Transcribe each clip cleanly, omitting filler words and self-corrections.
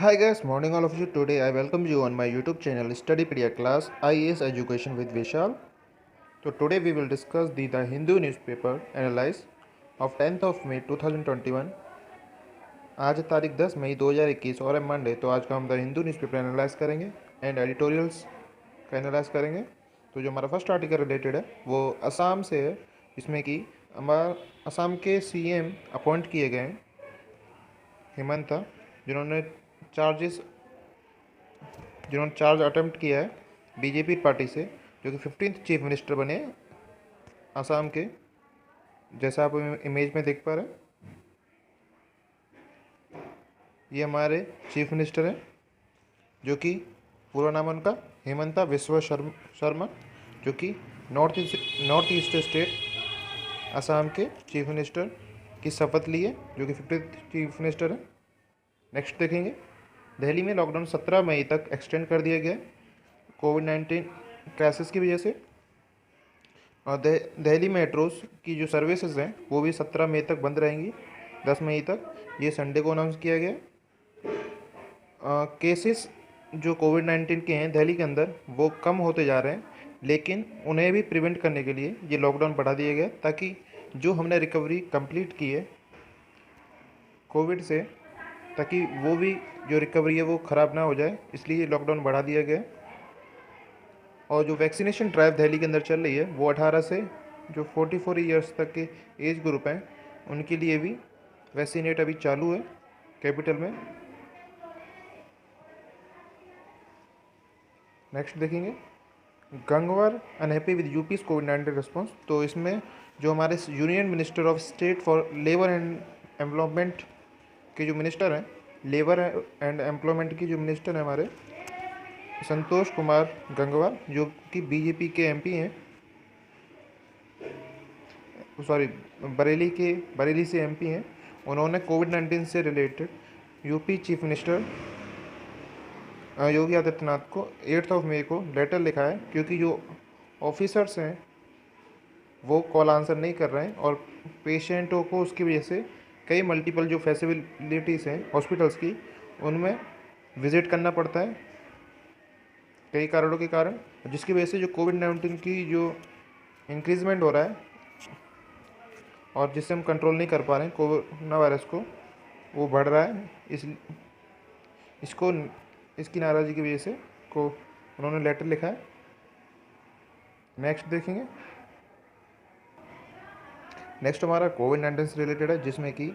Hi guys, morning all of you. Today I welcome you on my YouTube channel Studypedia class IAS Education with Vishal. So today we will discuss the Hindu newspaper analyze of 10th of May 2021. आज तारीख 10 मई 2021 और है Monday. तो आज का हम the Hindu newspaper analyse करेंगे and editorials का एनालाइज करेंगे। तो जो हमारा फर्स्ट आर्टिकल रिलेटेड है वो असम से है, जिसमें कि हमारा असम के सीएम अपॉइंट किए गए हैं हेमंता, जिन्होंने चार्ज अटेम्प्ट किया है बीजेपी पार्टी से, जो कि 15th चीफ मिनिस्टर बने असम के, जैसा आप इमेज में देख पा रहे हैं। ये हमारे चीफ मिनिस्टर हैं, जो कि पूरा नाम उनका हेमंता बिस्वा शर्मा, जो कि नॉर्थ ईस्ट स्टेट असम के चीफ मिनिस्टर की शपथ ली है, जो कि 15th चीफ मिनिस्टर है। नेक्स्ट देखेंगे, दिल्ली में लॉकडाउन 17 मई तक एक्सटेंड कर दिया गया कोविड-19 क्राइसिस की वजह से। और दिल्ली मेट्रोस की जो सर्विसेज हैं वो भी 17 मई तक बंद रहेंगी, 10 मई तक। ये संडे को अनाउंस किया गया। केसेस जो कोविड-19 के हैं दिल्ली के अंदर वो कम होते जा रहे हैं, लेकिन उन्हें भी प्रिवेंट करने के लिए ये लॉकडाउन बढ़ा दिया गया, ताकि जो हमने रिकवरी कंप्लीट की है कोविड से, ताकि वो भी जो रिकवरी है वो ख़राब ना हो जाए, इसलिए ये लॉकडाउन बढ़ा दिया गया। और जो वैक्सीनेशन ड्राइव दिल्ली के अंदर चल रही है वो 18 से जो 44 ईयर्स तक के एज ग्रुप हैं उनके लिए भी वैक्सीनेट अभी चालू है कैपिटल में। नेक्स्ट देखेंगे, Gangwar unhappy with यूपीज covid response. तो इसमें जो हमारे union minister of state for labour and employment के जो मिनिस्टर हैं, लेबर एंड एम्प्लॉयमेंट की जो मिनिस्टर हैं हमारे संतोष कुमार गंगवार, जो कि बीजेपी के एमपी हैं, बरेली से एमपी हैं। उन्होंने कोविड-19 से related UP chief minister Yogi Adityanath को 8 मई को लेटर लिखा है, क्योंकि जो ऑफिसर्स हैं वो कॉल आंसर नहीं कर रहे हैं और पेशेंटों को उसकी वजह से कई मल्टीपल जो फैसिलिटीज़ हैं हॉस्पिटल्स की, उनमें विज़िट करना पड़ता है कई कारणों के कारण, जिसकी वजह से जो कोविड-19 की जो इंक्रीजमेंट हो रहा है और जिससे हम कंट्रोल नहीं कर पा रहे हैं कोरोना वायरस को, वो बढ़ रहा है। इसकी नाराज़गी की वजह से को उन्होंने लेटर लिखा है। नेक्स्ट देखेंगे, नेक्स्ट हमारा कोविड-19 से रिलेटेड है, जिसमें कि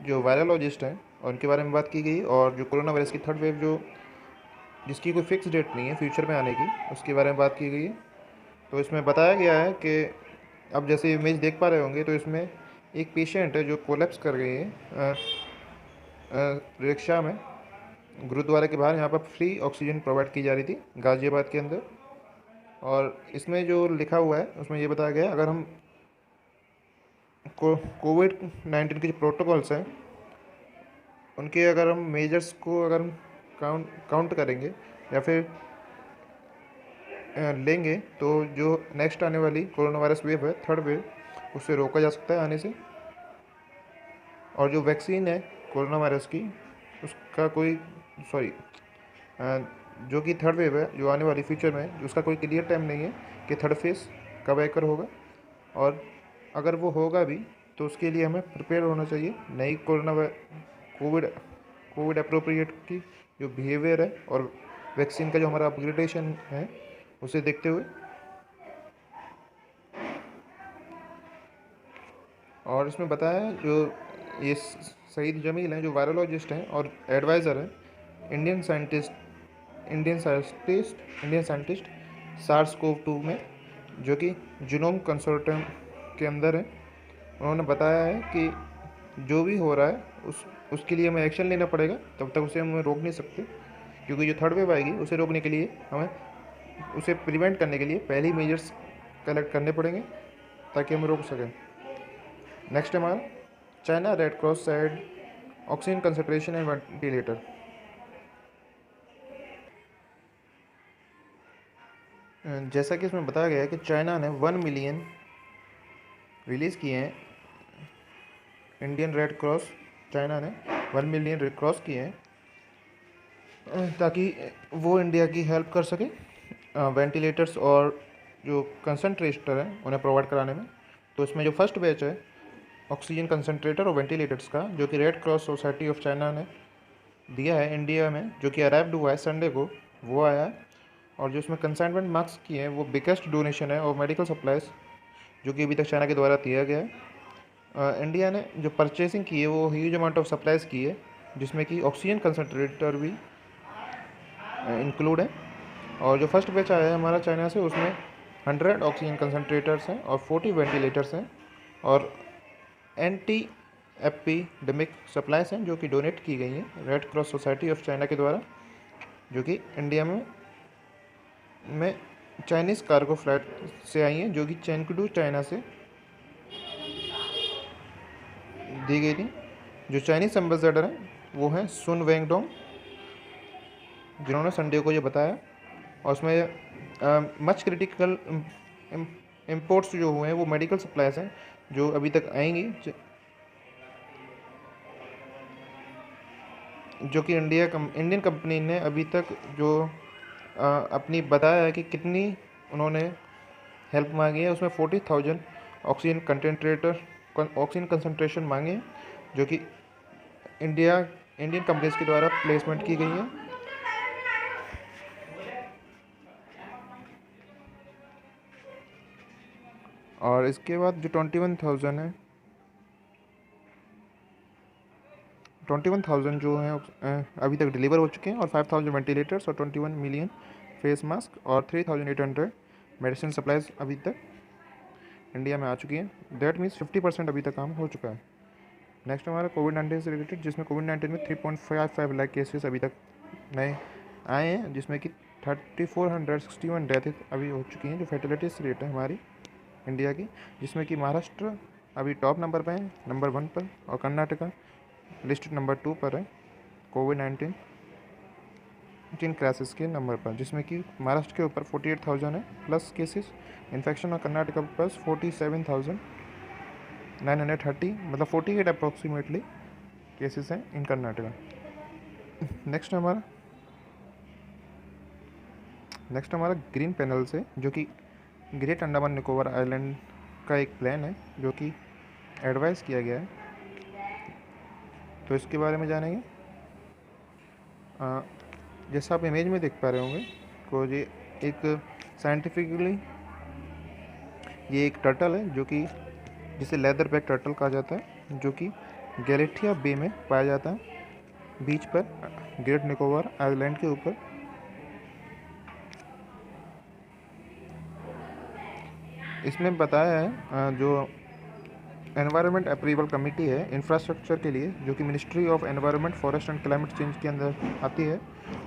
जो वायरोलॉजिस्ट हैं उनके बारे में बात की गई, और जो कोरोना वायरस की थर्ड वेव जो जिसकी कोई फिक्स डेट नहीं है फ्यूचर में आने की, उसके बारे में बात की गई है। तो इसमें बताया गया है कि अब जैसे इमेज देख पा रहे होंगे, तो इसमें एक पेशेंट है जो कोलैप्स कर गई है रिक्शा में गुरुद्वारा के बाहर। यहाँ पर फ्री ऑक्सीजन प्रोवाइड की जा रही थी गाज़ियाबाद के अंदर। और इसमें जो लिखा हुआ है उसमें ये बताया गया, अगर हम कोविड-19 के जो प्रोटोकॉल्स हैं उनके अगर हम मेजर्स को अगर हम काउंट करेंगे या फिर लेंगे, तो जो नेक्स्ट आने वाली कोरोना वायरस वेव है, थर्ड वेव, उससे रोका जा सकता है आने से। और जो वैक्सीन है कोरोना वायरस की, उसका कोई जो कि थर्ड वेव है जो आने वाली फ्यूचर में, उसका कोई क्लियर टाइम नहीं है कि थर्ड फेज कब आकर होगा, और अगर वो होगा भी तो उसके लिए हमें प्रिपेयर होना चाहिए नई कोविड अप्रोप्रिएट की जो बिहेवियर है और वैक्सीन का जो हमारा अपग्रेडेशन है उसे देखते हुए। और इसमें बताया है जो ये सईद जमील हैं जो वायरोलॉजिस्ट हैं और एडवाइज़र हैं इंडियन साइंटिस्ट SARS-CoV-2 में, जो कि जीनोम कंसोर्टियम के अंदर है। उन्होंने बताया है कि जो भी हो रहा है उसके लिए हमें एक्शन लेना पड़ेगा, तब तक उसे हम रोक नहीं सकते, क्योंकि जो थर्ड वेव आएगी उसे रोकने के लिए हमें उसे प्रिवेंट करने के लिए पहले ही मेजर्स कलेक्ट करने पड़ेंगे ताकि हम रोक सकें। नेक्स्ट हमारा China red cross side oxygen concentration and ventilator. जैसा कि इसमें बताया गया है कि चाइना ने 1 मिलियन रिलीज़ किए हैं, इंडियन रेड क्रॉस चाइना ने 1 मिलियन क्रॉस किए हैं, ताकि वो इंडिया की हेल्प कर सके वेंटिलेटर्स और जो कंसनट्रेटर हैं उन्हें प्रोवाइड कराने में। तो इसमें जो फर्स्ट बैच है ऑक्सीजन कंसनट्रेटर और वेंटिलेटर्स का, जो कि red cross society of China ने दिया है इंडिया में, जो कि अराइव्ड हुआ है संडे को, वो आया है। और जो इसमें कंसाइनमेंट मार्क्स किए हैं वो बिगेस्ट डोनेशन है और मेडिकल सप्लाईज जो कि अभी तक चाइना के द्वारा दिया गया है। इंडिया ने जो परचेसिंग की है वो ह्यूज अमाउंट ऑफ सप्लाईज की है, जिसमें कि ऑक्सीजन कंसनट्रेटर भी इंक्लूड है। और जो फर्स्ट बैच आया है हमारा चाइना से, उसमें 100 ऑक्सीजन कंसनट्रेटर्स हैं और 40 वेंटिलेटर्स हैं और एंटी एपिडेमिक सप्लाईज हैं जो कि डोनेट की गई हैं red cross society of China के द्वारा, जो कि इंडिया में चाइनीज़ कार्गो फ्लाइट से आई हैं, जो कि चेंगडू चाइना से दी गई थी। जो चाइनीज़ एम्बेसडर हैं वो हैं सुन वेंगडोंग, जिन्होंने संडे को ये बताया। और उसमें मच क्रिटिकल इम्पोर्ट्स जो हुए हैं वो मेडिकल सप्लाईज हैं जो अभी तक आएंगी, जो कि इंडियन कंपनी ने अभी तक जो अपनी बताया है कि कितनी उन्होंने हेल्प मांगी है, उसमें 40,000 ऑक्सीजन कंसनट्रेशन मांगे हैं, जो कि इंडियन कंपनीज के द्वारा प्लेसमेंट की गई है। और इसके बाद जो 21,000 है, 21,000 जो हैं अभी तक डिलीवर हो चुके हैं, और 5,000 वेंटिलेटर्स और 21 मिलियन फेस मास्क और 3,800 मेडिसिन सप्लाईज अभी तक इंडिया में आ चुकी हैं। दैट मीन्स 50% अभी तक काम हो चुका है। नेक्स्ट हमारा कोविड-19 से रिलेटेड, जिसमें कोविड-19 में 3.55 लाख केसेस अभी तक नए आए हैं, जिसमें कि 3,461 डेथ अभी हो चुकी हैं, जो फर्टिलिटीज रेट है हमारी इंडिया की, जिसमें कि महाराष्ट्र अभी टॉप नंबर पर है, नंबर 1 पर, और कर्नाटका लिस्ट नंबर 2 पर है कोविड-19 क्राइसिस के नंबर पर, जिसमें कि महाराष्ट्र के ऊपर 48,000 है प्लस केसेस इन्फेक्शन, और कर्नाटका प्लस 47,930, मतलब 48 अप्रॉक्सीमेटली केसेस हैं इन कर्नाटका। नेक्स्ट हमारा ग्रीन पैनल से, जो कि ग्रेट अंडमान निकोबार आइलैंड का एक प्लान है जो कि एडवाइस किया गया है, तो इसके बारे में जानेंगे। जैसा आप इमेज में देख पा रहे होंगे, तो ये एक साइंटिफिकली ये एक टर्टल है, जो कि जिसे लेदर बैक टर्टल कहा जाता है, जो कि गैलेथिया बे में पाया जाता है, बीच पर ग्रेट निकोबार आइलैंड के ऊपर। इसमें बताया है जो एनवायरनमेंट अप्रूवल कमेटी है इंफ्रास्ट्रक्चर के लिए, जो कि ministry of environment forest and climate change के अंदर आती है,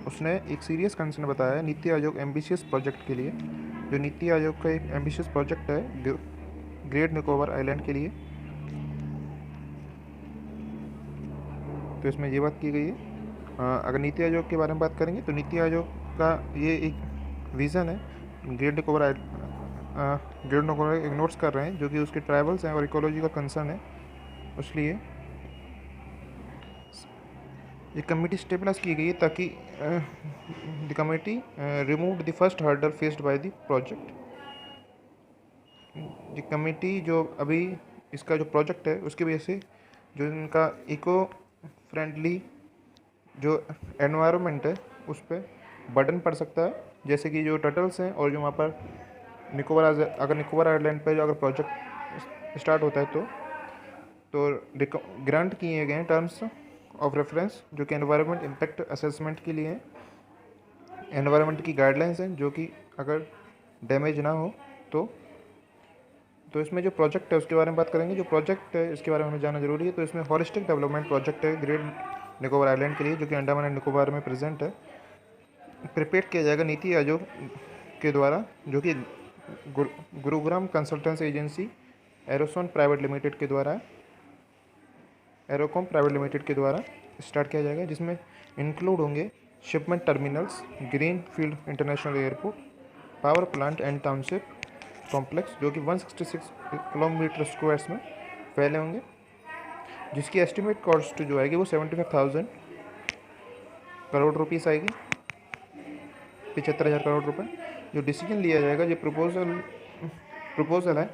उसने एक सीरियस कंसर्न बताया है नीति आयोग एम्बिशियस प्रोजेक्ट के लिए। जो नीति आयोग का एक एम्बिशियस प्रोजेक्ट है ग्रेट निकोबार आइलैंड के लिए, तो इसमें ये बात की गई है। अगर नीति आयोग के बारे में बात करेंगे तो नीति आयोग का ये एक विज़न है, ग्रेट निकोबार इग्नोर्स कर रहे हैं, जो कि उसके ट्राइबल्स हैं और इकोलॉजी का कंसर्न है, इसलिए ये कमेटी स्टेबलाइज की गई है, ताकि the committee remove the first hurdle faced by the project. ये कमेटी जो अभी इसका जो प्रोजेक्ट है उसकी वजह से जो इनका इको फ्रेंडली जो एनवायरनमेंट है उस पर बर्डन पड़ सकता है, जैसे कि जो टर्टल्स हैं और जो वहाँ पर अगर निकोबार आइलैंड पर जो अगर प्रोजेक्ट स्टार्ट होता है तो ग्रांट किए गए हैं टर्म्स ऑफ रेफरेंस, जो कि एनवायरनमेंट इम्पैक्ट असेसमेंट के लिए हैं, एनवायरनमेंट की गाइडलाइंस हैं, जो कि अगर डैमेज ना हो तो इसमें जो प्रोजेक्ट है उसके बारे में बात करेंगे। जो प्रोजेक्ट है इसके बारे में हमें जानना जरूरी है। तो इसमें हॉलिस्टिक डेवलपमेंट प्रोजेक्ट है ग्रेट निकोबार आइलैंड के लिए, जो कि अंडमान एंड निकोबार में प्रेजेंट है। प्रिपेयर किया जाएगा नीति आयोग के द्वारा, जो कि Gurugram consultancy agency Aerocom private limited के द्वारा स्टार्ट किया जाएगा, जिसमें इंक्लूड होंगे shipment terminals, green field international airport, power plant and township complex, जो कि 166 किलोमीटर स्क्वायर्स में फैले होंगे, जिसकी एस्टिमेट कॉस्ट जो आएगी वो 75,000 करोड़ रुपीस आएगी, 75,000 करोड़ रुपए। जो डिसीजन लिया जाएगा, जो प्रपोजल है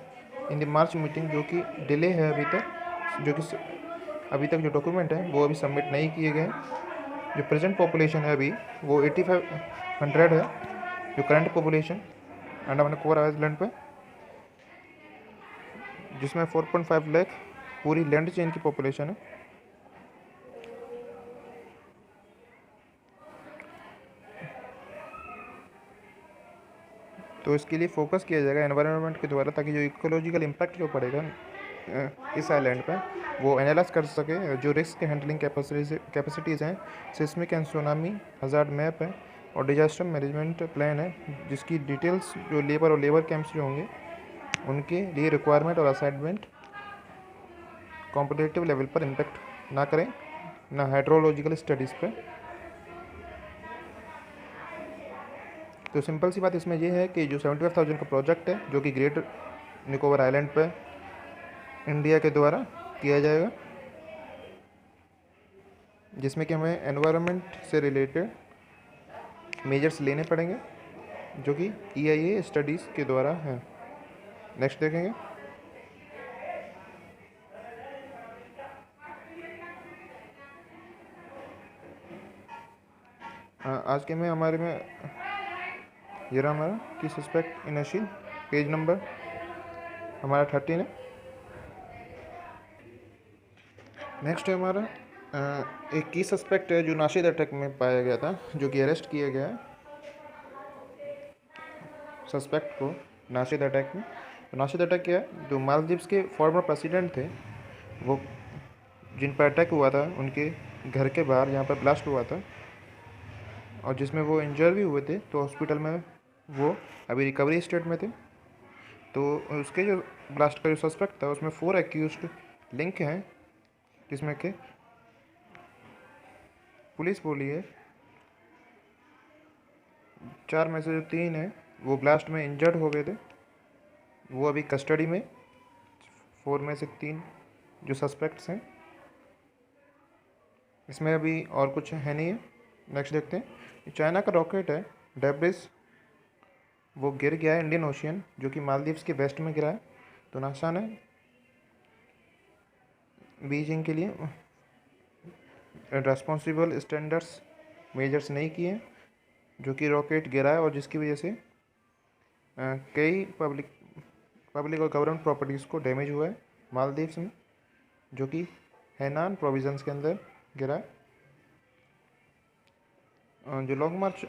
इन द मार्च मीटिंग, जो कि डिले है अभी तक, जो कि अभी तक जो डॉक्यूमेंट है वो अभी सबमिट नहीं किए गए। जो प्रेजेंट पॉपुलेशन है अभी वो 8500 है, जो current population Andaman Nicobar island पे, जिसमें 4.5 लाख पूरी लैंड चेन की पॉपुलेशन है। तो इसके लिए फोकस किया जाएगा एनवायरनमेंट के द्वारा, ताकि जो इकोलॉजिकल इम्पैक्ट जो पड़ेगा इस आइलैंड पर वो एनालाइज कर सके। जो रिस्क के हैंडलिंग कैपेसिटीज़ हैं, seismic and tsunami hazard map है और डिजास्टर मैनेजमेंट प्लान है, जिसकी डिटेल्स जो लेबर कैंप्स जो होंगे उनके लिए रिक्वायरमेंट और असाइनमेंट कॉम्पिटिटिव लेवल पर इम्पैक्ट ना करें, ना हाइड्रोलॉजिकल स्टडीज़ पे। तो सिंपल सी बात इसमें यह है कि जो 75,000 का प्रोजेक्ट है, जो कि ग्रेट निकोबार आइलैंड पर इंडिया के द्वारा किया जाएगा, जिसमें कि हमें एनवायरनमेंट से रिलेटेड मेजर्स लेने पड़ेंगे, जो कि EIA स्टडीज़ के द्वारा हैं। नेक्स्ट देखेंगे। आज के में हमारे में ये रहा हमारा की सस्पेक्ट इनर्शियल, पेज नंबर हमारा 13 है। नेक्स्ट है हमारा एक की सस्पेक्ट है जो नाशिद अटैक में पाया गया था, जो कि अरेस्ट किया गया है सस्पेक्ट को नाशिद अटैक में। तो नाशिद अटैक क्या है, जो मालदीव्स के फॉर्मर प्रेसिडेंट थे, वो जिन पर अटैक हुआ था उनके घर के बाहर, यहाँ पर ब्लास्ट हुआ था और जिसमें वो इंजर भी हुए थे, तो हॉस्पिटल में वो अभी रिकवरी स्टेट में थे। तो उसके जो ब्लास्ट का जो सस्पेक्ट था उसमें 4 एक्यूज्ड लिंक हैं, जिसमें कि पुलिस बोली है 4 में से जो 3 हैं वो ब्लास्ट में इंजर्ड हो गए थे, वो अभी कस्टडी में। 4 में से 3 जो सस्पेक्ट्स हैं, इसमें अभी और कुछ है नहीं है। नेक्स्ट देखते हैं। चाइना का रॉकेट है डेब्रिस, वो गिर गया है इंडियन ओशियन, जो कि मालदीव्स के वेस्ट में गिरा है। तो नासा ने बीजिंग के लिए रेस्पॉन्सिबल स्टैंडर्ड्स मेजर्स नहीं किए, जो कि रॉकेट गिरा है और जिसकी वजह से कई पब्लिक और गवर्नमेंट प्रॉपर्टीज़ को डैमेज हुआ है मालदीव्स में, जो कि हैनान प्रोविजंस के अंदर गिरा है। जो लॉन्ग मार्च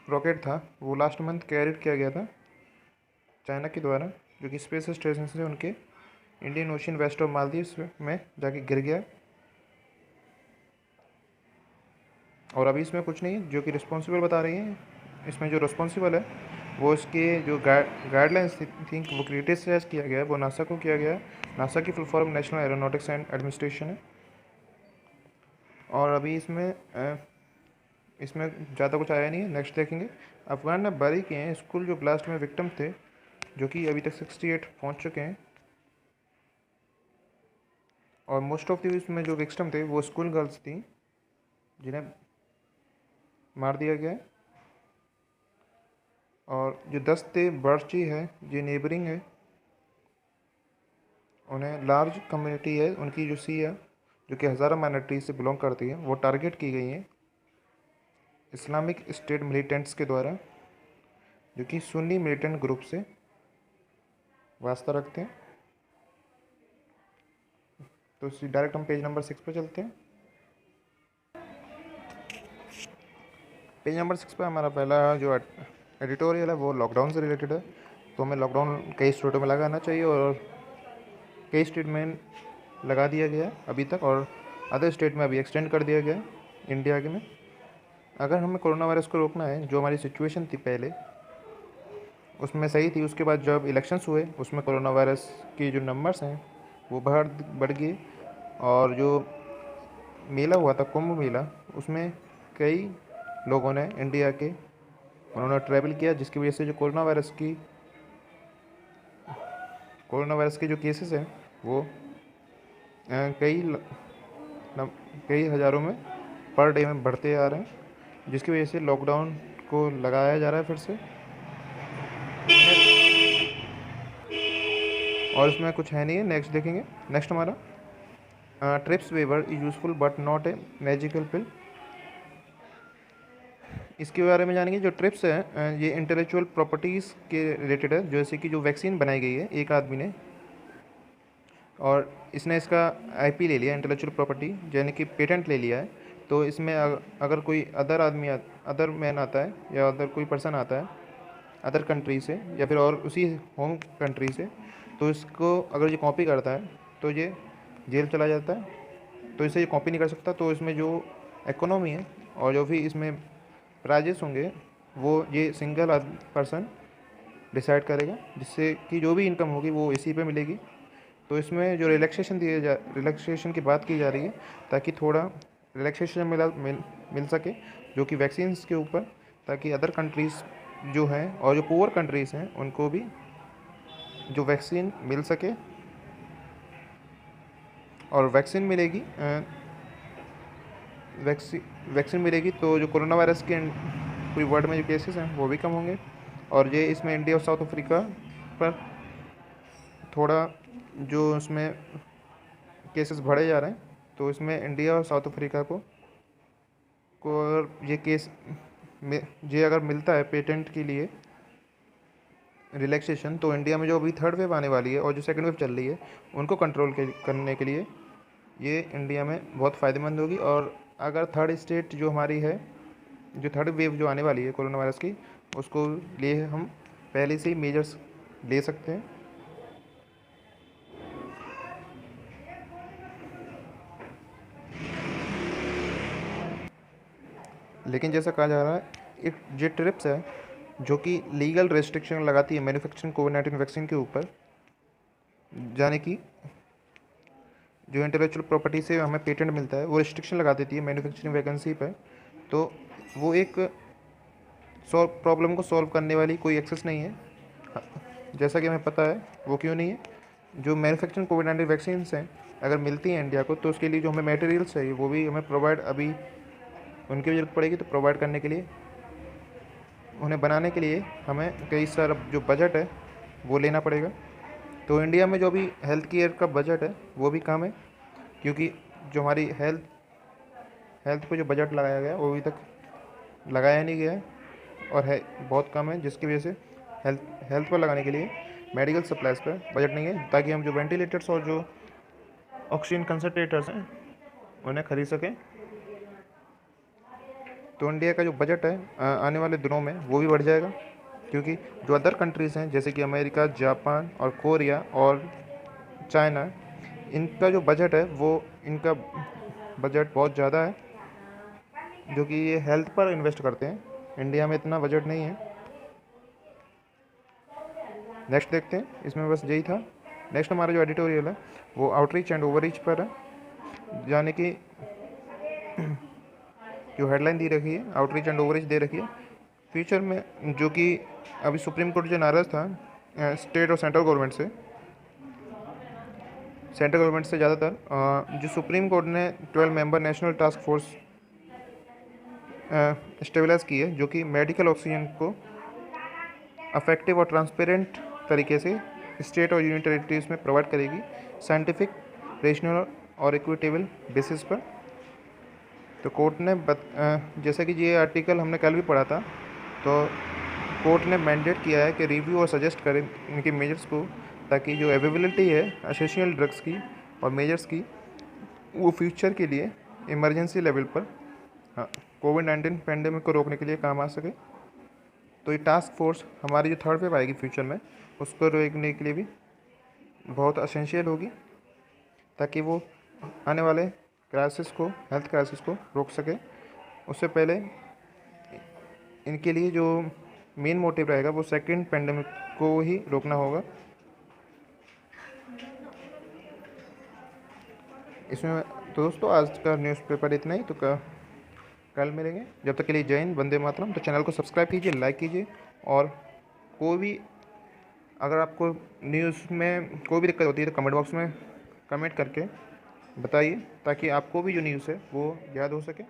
रॉकेट था वो लास्ट मंथ कैरिड किया गया था चाइना के द्वारा, जो कि स्पेस स्टेशन से उनके Indian Ocean west of Maldives में जाके गिर गया। और अभी इसमें कुछ नहीं है जो कि रिस्पॉन्सिबल बता रही है। इसमें जो रिस्पॉन्सिबल है वो इसके जो गाइडलाइंस थी वो क्रिटिसाइज किया गया है, वो नासा को किया गया है। नासा की full form national aeronautics and administration है। और अभी इसमें ज़्यादा कुछ आया नहीं है। नेक्स्ट देखेंगे। अफगान ने बरी किए हैं स्कूल जो ब्लास्ट में विक्टिम थे, जो कि अभी तक 68 पहुंच चुके हैं। और मोस्ट ऑफ द इसमें जो विक्टिम थे वो स्कूल गर्ल्स थी, जिन्हें मार दिया गया है। और जो 10 थे बर्ची है जो नेबरिंग है, उन्हें लार्ज कम्युनिटी है उनकी जो सी है, जो कि हज़ारों माइनॉरिटीज से बिलोंग करती है, वो टारगेट की गई हैं इस्लामिक स्टेट मिलिटेंट्स के द्वारा, जो कि सुन्नी मिलिटेंट ग्रुप से वास्ता रखते हैं। तो डायरेक्ट हम पेज नंबर 6 पे चलते हैं। पेज नंबर 6 पे हमारा पहला जो एडिटोरियल है वो लॉकडाउन से रिलेटेड है। तो हमें लॉकडाउन कई स्टेटों में लगाना चाहिए और कई स्टेट में लगा दिया गया है अभी तक, और अदर स्टेट में अभी एक्सटेंड कर दिया गया है इंडिया के में। अगर हमें कोरोना वायरस को रोकना है, जो हमारी सिचुएशन थी पहले उसमें सही थी, उसके बाद जब इलेक्शंस हुए उसमें कोरोना वायरस की जो नंबर्स हैं वो बढ़ गए। और जो मेला हुआ था कुंभ मेला, उसमें कई लोगों ने इंडिया के उन्होंने ट्रैवल किया, जिसकी वजह से जो कोरोना वायरस के जो केसेस हैं वो कई कई हज़ारों में पर डे में बढ़ते आ रहे हैं, जिसकी वजह से लॉकडाउन को लगाया जा रहा है फिर से। और इसमें कुछ है नहीं है, नेक्स्ट देखेंगे। नेक्स्ट हमारा TRIPS waiver is useful but not a magical pill. इसके बारे में जानेंगे। जो ट्रिप्स है ये इंटेलेक्चुअल प्रॉपर्टीज़ के रिलेटेड है, जैसे कि जो वैक्सीन बनाई गई है एक आदमी ने, और इसने इसका आईपी ले लिया, इंटेलेक्चुअल प्रॉपर्टी यानी कि पेटेंट ले लिया है। तो इसमें अगर कोई अदर मैन आता है या अदर कोई पर्सन आता है अदर कंट्री से या फिर और उसी होम कंट्री से, तो इसको अगर ये कॉपी करता है तो ये जेल चला जाता है। तो इसे ये कॉपी नहीं कर सकता। तो इसमें जो इकोनॉमी है और जो भी इसमें प्राइजेस होंगे वो ये सिंगल पर्सन डिसाइड करेगा, जिससे कि जो भी इनकम होगी वो इसी पे मिलेगी। तो इसमें जो रिलैक्सेशन की बात की जा रही है, ताकि थोड़ा रिलैक्सेशन मिल सके जो कि वैक्सीन्स के ऊपर, ताकि अदर कंट्रीज़ जो हैं और जो पुअर कंट्रीज़ हैं उनको भी जो वैक्सीन मिल सके। और वैक्सीन मिलेगी तो जो कोरोना वायरस के पूरी वर्ल्ड में जो केसेस हैं वो भी कम होंगे। और ये इसमें इंडिया और साउथ अफ्रीका पर थोड़ा जो उसमें केसेस बढ़े जा रहे हैं, तो इसमें इंडिया और साउथ अफ्रीका को अगर ये केस में ये अगर मिलता है पेटेंट के लिए रिलैक्सेशन, तो इंडिया में जो अभी थर्ड वेव आने वाली है और जो सेकंड वेव चल रही है उनको कंट्रोल करने के लिए ये इंडिया में बहुत फ़ायदेमंद होगी। और अगर थर्ड स्टेट जो हमारी है, जो थर्ड वेव जो आने वाली है कोरोना वायरस की, उसको लिए हम पहले से ही मेजर्स ले सकते हैं। लेकिन जैसा कहा जा रहा है, एक जो ट्रिप्स है जो कि लीगल रेस्ट्रिक्शन लगाती है मैन्युफैक्चरिंग कोविड-19 वैक्सीन के ऊपर, यानी कि जो इंटेलेक्चुअल प्रॉपर्टी से हमें पेटेंट मिलता है वो रिस्ट्रिक्शन लगा देती है मैन्युफैक्चरिंग वैकेंसी पर। तो वो एक प्रॉब्लम को सॉल्व करने वाली कोई एक्सेस नहीं है। जैसा कि हमें पता है वो क्यों नहीं है। जो मैन्युफैक्चरिंग कोविड-19 वैक्सीन हैं अगर मिलती हैं इंडिया को, तो उसके लिए जो हमें मटेरियल्स चाहिए वो भी हमें प्रोवाइड अभी उनकी भी ज़रूरत पड़ेगी। तो प्रोवाइड करने के लिए, उन्हें बनाने के लिए हमें कई सारा जो बजट है वो लेना पड़ेगा। तो इंडिया में जो भी हेल्थ केयर का बजट है वो भी कम है, क्योंकि जो हमारी हेल्थ पे जो बजट लगाया गया वो अभी तक लगाया नहीं गया है और है बहुत कम है, जिसकी वजह से हेल्थ पर लगाने के लिए मेडिकल सप्लाईज पर बजट नहीं है, ताकि हम जो वेंटिलेटर्स और जो ऑक्सीजन कंसनट्रेटर्स हैं उन्हें खरीद सकें। तो इंडिया का जो बजट है आने वाले दिनों में वो भी बढ़ जाएगा, क्योंकि जो अदर कंट्रीज़ हैं जैसे कि अमेरिका, जापान और कोरिया और चाइना, इनका जो बजट है वो इनका बजट बहुत ज़्यादा है, जो कि ये हेल्थ पर इन्वेस्ट करते हैं। इंडिया में इतना बजट नहीं है। नेक्स्ट देखते हैं, इसमें बस यही था। नेक्स्ट हमारा जो एडिटोरियल है वो आउटरीच एंड ओवररीच पर है, यानी कि जो हेडलाइन दी रखी है आउटरीच एंड ओवररीच दे रखी है। फ्यूचर में जो कि अभी सुप्रीम कोर्ट जो नाराज़ था स्टेट और सेंट्रल गवर्नमेंट से ज़्यादातर, जो सुप्रीम कोर्ट ने 12 member national task force establish की है, जो कि मेडिकल ऑक्सीजन को अफेक्टिव और ट्रांसपेरेंट तरीके से स्टेट और यूनियन टेरिटरीज में प्रोवाइड करेगी, साइंटिफिक, रेशनल और इक्विटेबल बेसिस पर। तो कोर्ट ने जैसा कि ये आर्टिकल हमने कल भी पढ़ा था, तो कोर्ट ने मैंडेट किया है कि रिव्यू और सजेस्ट करें इनके मेजर्स को, ताकि जो अवेलेबिलिटी है एसेंशियल ड्रग्स की और मेजर्स की वो फ्यूचर के लिए इमरजेंसी लेवल पर कोविड-19 पैंडेमिक को रोकने के लिए काम आ सके। तो ये टास्क फोर्स हमारी जो थर्ड वेव आएगी फ्यूचर में उसको रोकने के लिए भी बहुत एसेंशियल होगी, ताकि वो आने वाले क्राइसिस को, हेल्थ क्राइसिस को रोक सके। उससे पहले इनके लिए जो मेन मोटिव रहेगा वो सेकंड पैंडेमिक को ही रोकना होगा। इसमें तो दोस्तों आज का न्यूज़पेपर इतना ही। तो कल मिलेंगे, जब तक के लिए जय हिंद, वंदे मातरम। तो चैनल को सब्सक्राइब कीजिए, लाइक कीजिए, और कोई भी अगर आपको न्यूज़ में कोई भी दिक्कत होती है तो कमेंट बॉक्स में कमेंट करके बताइए, ताकि आपको भी जो न्यूज़ है वो याद हो सके।